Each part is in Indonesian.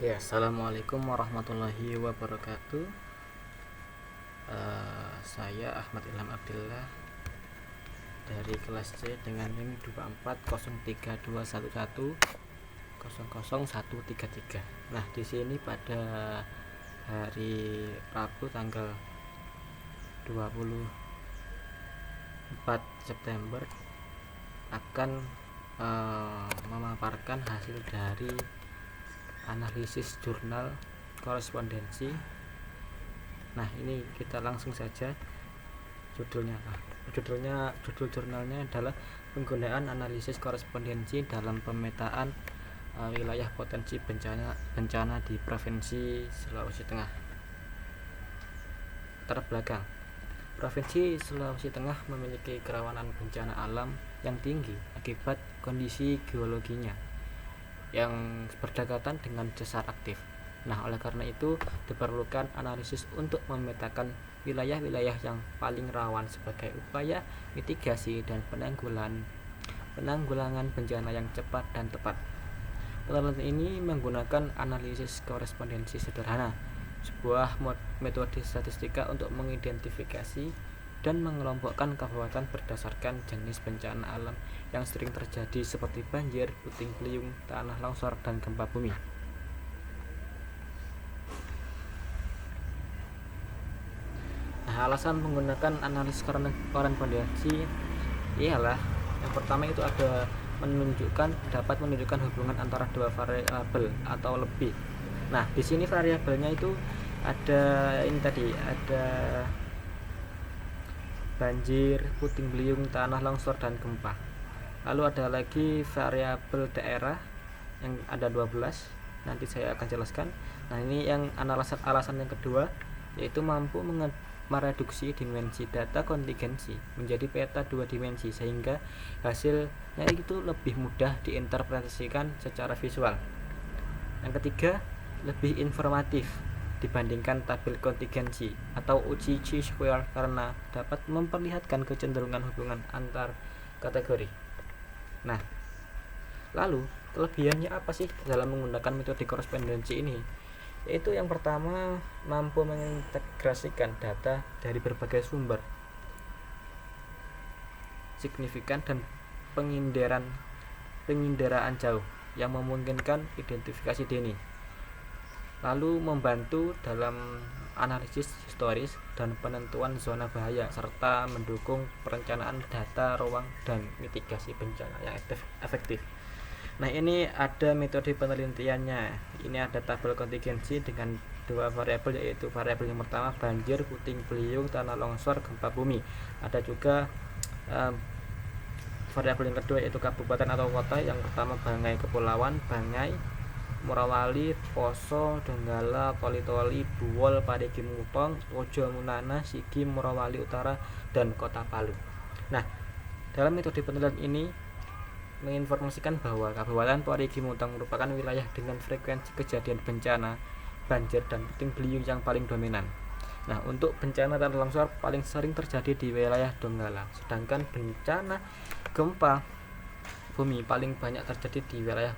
Ya, assalamualaikum warahmatullahi wabarakatuh. Saya Ahmad Ilham Abdillah dari kelas C dengan NIM 240321100133. Nah, di sini pada hari Rabu tanggal 24 September akan memaparkan hasil dari analisis jurnal korespondensi. Nah, ini kita langsung saja judul jurnalnya adalah penggunaan analisis korespondensi dalam pemetaan wilayah potensi bencana di Provinsi Sulawesi Tengah. Terbelakang, Provinsi Sulawesi Tengah memiliki kerawanan bencana alam yang tinggi akibat kondisi geologinya yang berdekatan dengan sesar aktif. Nah, oleh karena itu diperlukan analisis untuk memetakan wilayah-wilayah yang paling rawan sebagai upaya mitigasi dan penanggulangan bencana yang cepat dan tepat. Penelitian ini menggunakan analisis korespondensi sederhana, sebuah metode statistika untuk mengidentifikasi dan mengelompokkan kabupaten berdasarkan jenis bencana alam yang sering terjadi seperti banjir, puting beliung, tanah longsor, dan gempa bumi. Nah, alasan menggunakan analisis korespondensi ialah yang pertama itu dapat menunjukkan hubungan antara dua variabel atau lebih. Nah, di sini variabelnya itu ada banjir, puting beliung, tanah longsor, dan gempa. Lalu ada lagi variabel daerah yang ada 12, nanti saya akan jelaskan. Nah, ini yang alasan yang kedua, yaitu mampu mereduksi dimensi data kontingensi menjadi peta dua dimensi sehingga hasilnya itu lebih mudah diinterpretasikan secara visual. Yang ketiga, lebih informatif dibandingkan tabel kontingensi atau uji chi-square karena dapat memperlihatkan kecenderungan hubungan antar kategori. Nah, lalu kelebihannya apa sih dalam menggunakan metode korespondensi ini? Yaitu yang pertama, mampu mengintegrasikan data dari berbagai sumber signifikan dan penginderaan jauh yang memungkinkan identifikasi dini, lalu membantu dalam analisis historis dan penentuan zona bahaya serta mendukung perencanaan data ruang dan mitigasi bencana yang efektif. Nah, ini ada metode penelitiannya. Ini ada tabel kontingensi dengan dua variabel, yaitu variabel yang pertama banjir, puting beliung, tanah longsor, gempa bumi. Ada juga variabel yang kedua yaitu kabupaten atau kota. Yang pertama Banggai Kepulauan, Banggai, Morowali, Poso, Donggala, Toli-Toli, Buwol, Parigi Mutong, Wojo Munana, Sigi, Morowali Utara, dan Kota Palu. Nah, dalam metode penelitian ini menginformasikan bahwa Kabupaten Parigi Mutong merupakan wilayah dengan frekuensi kejadian bencana banjir dan puting beliung yang paling dominan. Nah, untuk bencana tanah longsor paling sering terjadi di wilayah Donggala, sedangkan bencana gempa bumi paling banyak terjadi di wilayah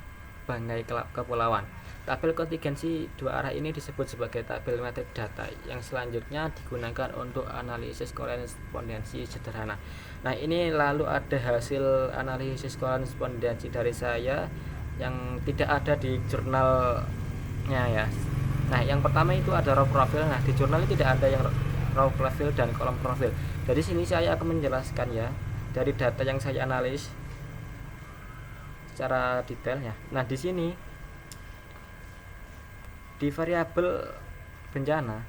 Banggai Kepulauan. Tabel kontingensi dua arah ini disebut sebagai tabel metadata yang selanjutnya digunakan untuk analisis korespondensi sederhana. Nah, ini lalu ada hasil analisis korespondensi dari saya yang tidak ada di jurnalnya ya. Nah, yang pertama itu ada row profil. Nah, di jurnal ini tidak ada yang row profil dan kolom profil. Dari sini saya akan menjelaskan ya dari data yang saya analis secara detailnya. Nah, di sini di variabel bencana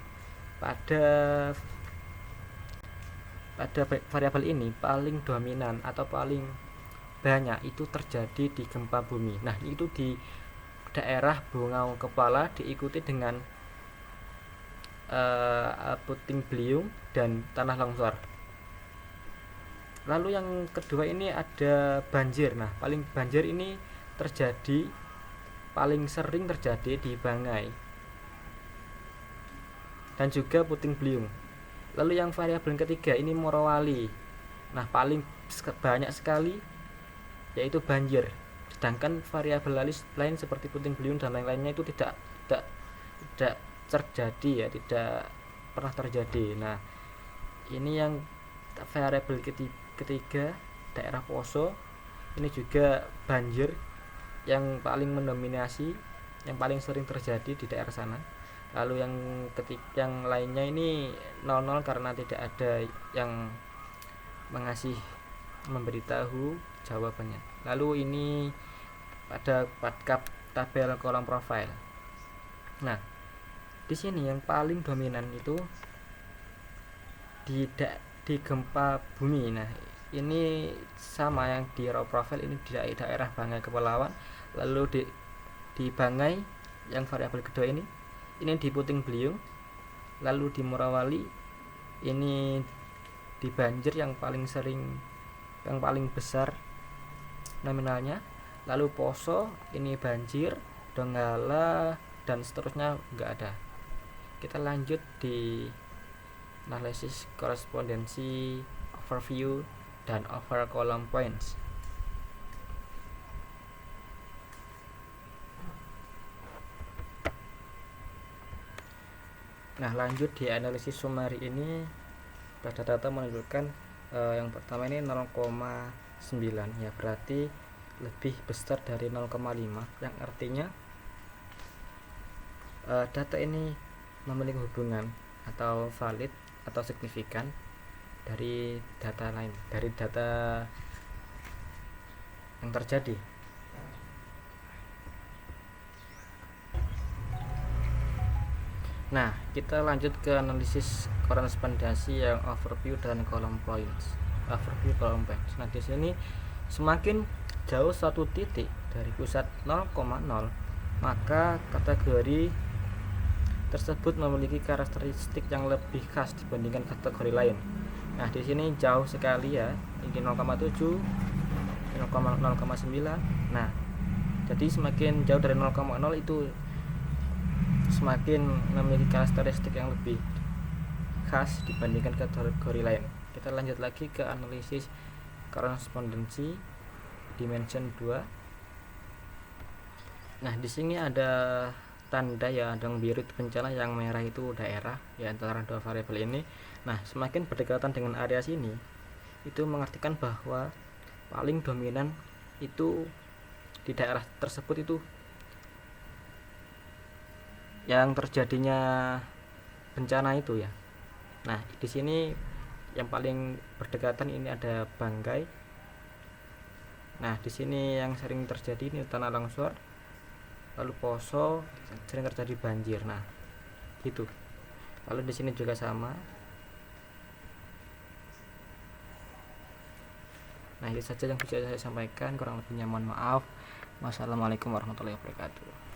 pada variabel ini paling dominan atau paling banyak itu terjadi di gempa bumi. Nah, itu di daerah Bungau Kepala diikuti dengan puting beliung dan tanah longsor. Lalu yang kedua ini ada banjir. Nah, banjir ini paling sering terjadi di Banggai dan juga puting beliung. Lalu yang variabel ketiga ini Morowali. Nah, paling banyak sekali yaitu banjir, sedangkan variabel lain seperti puting beliung dan lain-lainnya itu tidak tidak terjadi ya, tidak pernah terjadi. Nah, ini yang variabel ketiga, daerah Poso. Ini juga banjir yang paling mendominasi, yang paling sering terjadi di daerah sana. Lalu yang lainnya ini 00 karena tidak ada yang memberitahu jawabannya. Lalu ini pada tabel kolom profile. Nah, di sini yang paling dominan itu di gempa bumi. Nah, ini sama yang di raw profile, ini di daerah Banggai Kepulauan. Lalu di Banggai yang variabel kedua ini di Puting Beliung. Lalu di Morowali ini di banjir yang paling besar nominalnya. Lalu Poso ini banjir, Donggala dan seterusnya enggak ada. Kita lanjut di analisis korespondensi, overview dan over column points. Nah, lanjut di analisis summary ini data-data menunjukkan yang pertama ini 0,9 ya, berarti lebih besar dari 0,5, yang artinya data ini memiliki hubungan atau valid atau signifikan dari data lain, dari data yang terjadi. Nah, kita lanjut ke analisis korespondensi yang overview dan column points. Overview column points. Nah, di sini semakin jauh satu titik dari pusat 0,0, maka kategori tersebut memiliki karakteristik yang lebih khas dibandingkan kategori lain. Nah, di sini jauh sekali ya, ini 0,7, 0,9. Nah, jadi semakin jauh dari 0,0 itu semakin memiliki karakteristik yang lebih khas dibandingkan kategori lain. Kita lanjut lagi ke analisis korespondensi dimension 2. Nah, di sini ada tanda ya, ada yang biru itu bencana, yang merah itu daerah ya, antara dua variabel ini. Nah, semakin berdekatan dengan area sini, itu mengartikan bahwa paling dominan itu di daerah tersebut itu yang terjadinya bencana itu ya. Nah, di sini yang paling berdekatan ini ada Banggai. Nah, di sini yang sering terjadi ini tanah longsor. Lalu Poso sering terjadi banjir. Nah, gitu. Lalu di sini juga sama. Nah, itu saja yang bisa saya sampaikan, kurang lebihnya mohon maaf. Wassalamualaikum warahmatullahi wabarakatuh.